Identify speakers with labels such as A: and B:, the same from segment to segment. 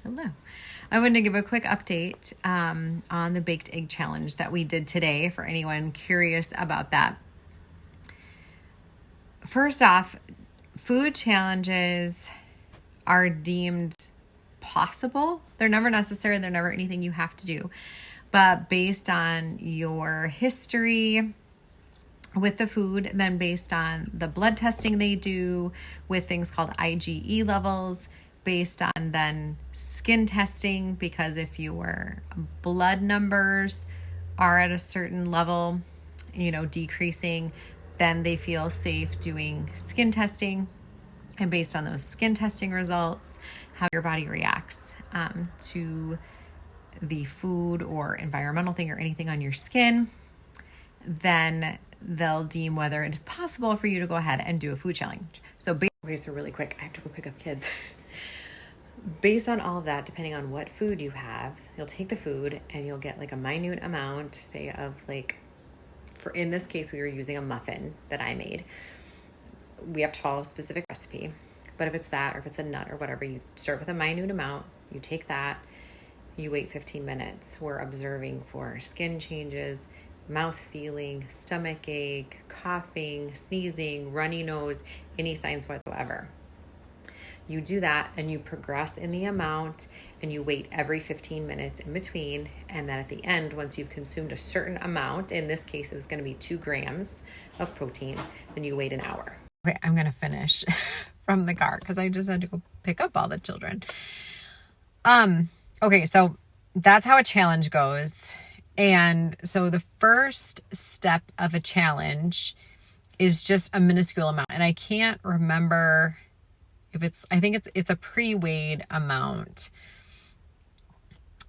A: Hello. I wanted to give a quick update on the baked egg challenge that we did today for anyone curious about that. First off, food challenges are deemed possible. They're never necessary. They're never anything you have to do. But based on your history with the food, then based on the blood testing they do with things called IgE levels, based on then skin testing, because if your blood numbers are at a certain level, decreasing, then they feel safe doing skin testing. And based on those skin testing results, how your body reacts to the food or environmental thing or anything on your skin, then they'll deem whether it is possible for you to go ahead and do a food challenge. So really quick, I have to go pick up kids. Based on all of that, depending on what food you have, you'll take the food and you'll get like a minute amount, say of in this case, we were using a muffin that I made. We have to follow a specific recipe, but if it's that, or if it's a nut or whatever, you start with a minute amount, you take that, you wait 15 minutes. We're observing for skin changes, mouth feeling, stomach ache, coughing, sneezing, runny nose, any signs whatsoever. You do that and you progress in the amount and you wait every 15 minutes in between. And then at the end, once you've consumed a certain amount, in this case, it was going to be 2 grams of protein, then you wait an hour. Okay, I'm going to finish from the car because I just had to go pick up all the children. Okay, so that's how a challenge goes. And so the first step of a challenge is just a minuscule amount. And I can't remember if I think it's a pre-weighed amount.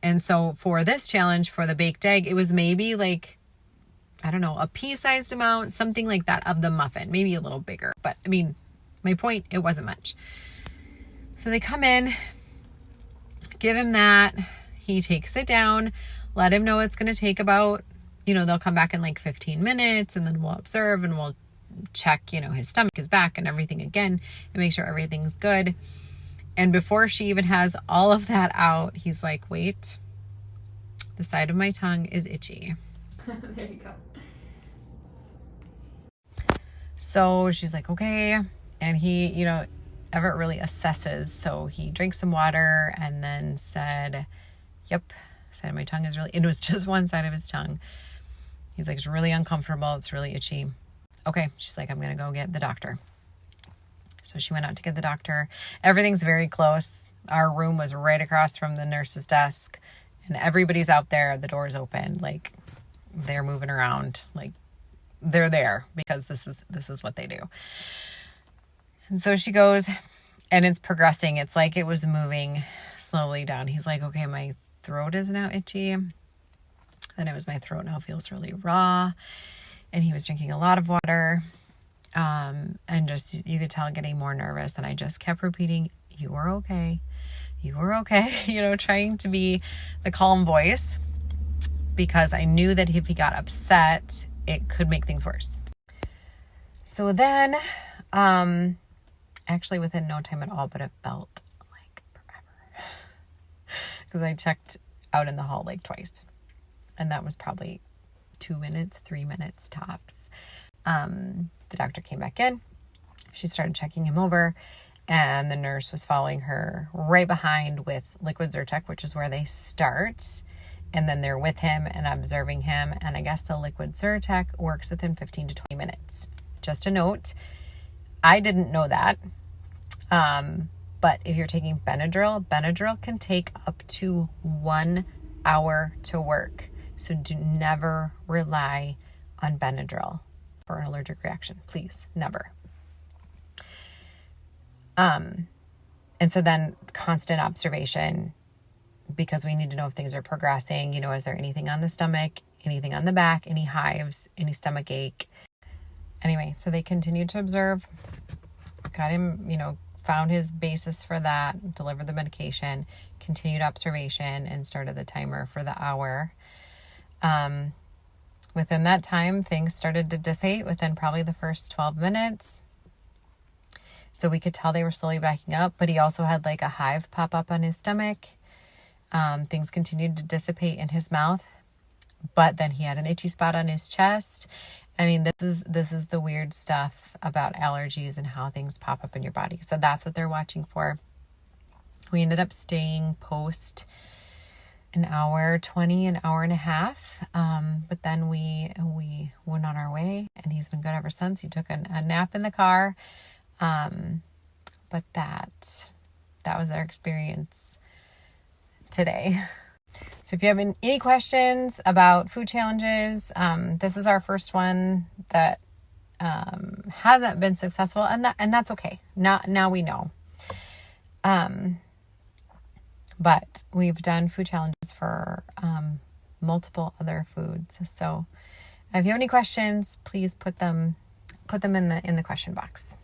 A: And so for this challenge, for the baked egg, it was maybe a pea-sized amount, something like that of the muffin, maybe a little bigger. But my point, it wasn't much. So they come in, give him that. He takes it down, let him know it's going to take about, they'll come back in 15 minutes and then we'll observe and we'll check, his stomach, his back and everything again and make sure everything's good. And before she even has all of that out, he's like, wait, the side of my tongue is itchy.
B: There you go.
A: So she's like, okay. And he, Everett really assesses. So he drank some water and then said, yep, side of my tongue is it was just one side of his tongue. He's like, it's really uncomfortable. It's really itchy. Okay. She's like, I'm going to go get the doctor. So she went out to get the doctor. Everything's very close. Our room was right across from the nurse's desk and everybody's out there. The door's open. They're moving around. They're there because this is what they do. And so she goes and it's progressing. It's like it was moving slowly down. He's like, okay, my throat is now itchy. Then it was my throat now feels really raw. And he was drinking a lot of water. And just, you could tell getting more nervous. And I just kept repeating, you are okay. You are okay. Trying to be the calm voice because I knew that if he got upset, it could make things worse. So then, actually within no time at all, but it felt like forever because I checked out in the hall twice and that was probably 2 minutes, 3 minutes tops. The doctor came back in. She started checking him over and the nurse was following her right behind with liquid Zyrtec, which is where they start. And then they're with him and observing him. And I guess the liquid Zyrtec works within 15 to 20 minutes. Just a note, I didn't know that. But if you're taking Benadryl can take up to 1 hour to work. So do never rely on Benadryl for an allergic reaction. Please, never. And so then constant observation, because we need to know if things are progressing. Is there anything on the stomach, anything on the back, any hives, any stomach ache? Anyway, so they continued to observe, got him, found his basis for that, delivered the medication, continued observation, and started the timer for the hour. Within that time, things started to dissipate within probably the first 12 minutes. So we could tell they were slowly backing up, but he also had a hive pop up on his stomach. Things continued to dissipate in his mouth, but then he had an itchy spot on his chest. I mean, this is the weird stuff about allergies and how things pop up in your body. So that's what they're watching for. We ended up staying post an hour 20, an hour and a half. But then we went on our way, and he's been good ever since. He took a nap in the car. But that was our experience today. So if you have any questions about food challenges, this is our first one that hasn't been successful, and that's okay. Now we know. But we've done food challenges for multiple other foods. So if you have any questions, please put them in the question box.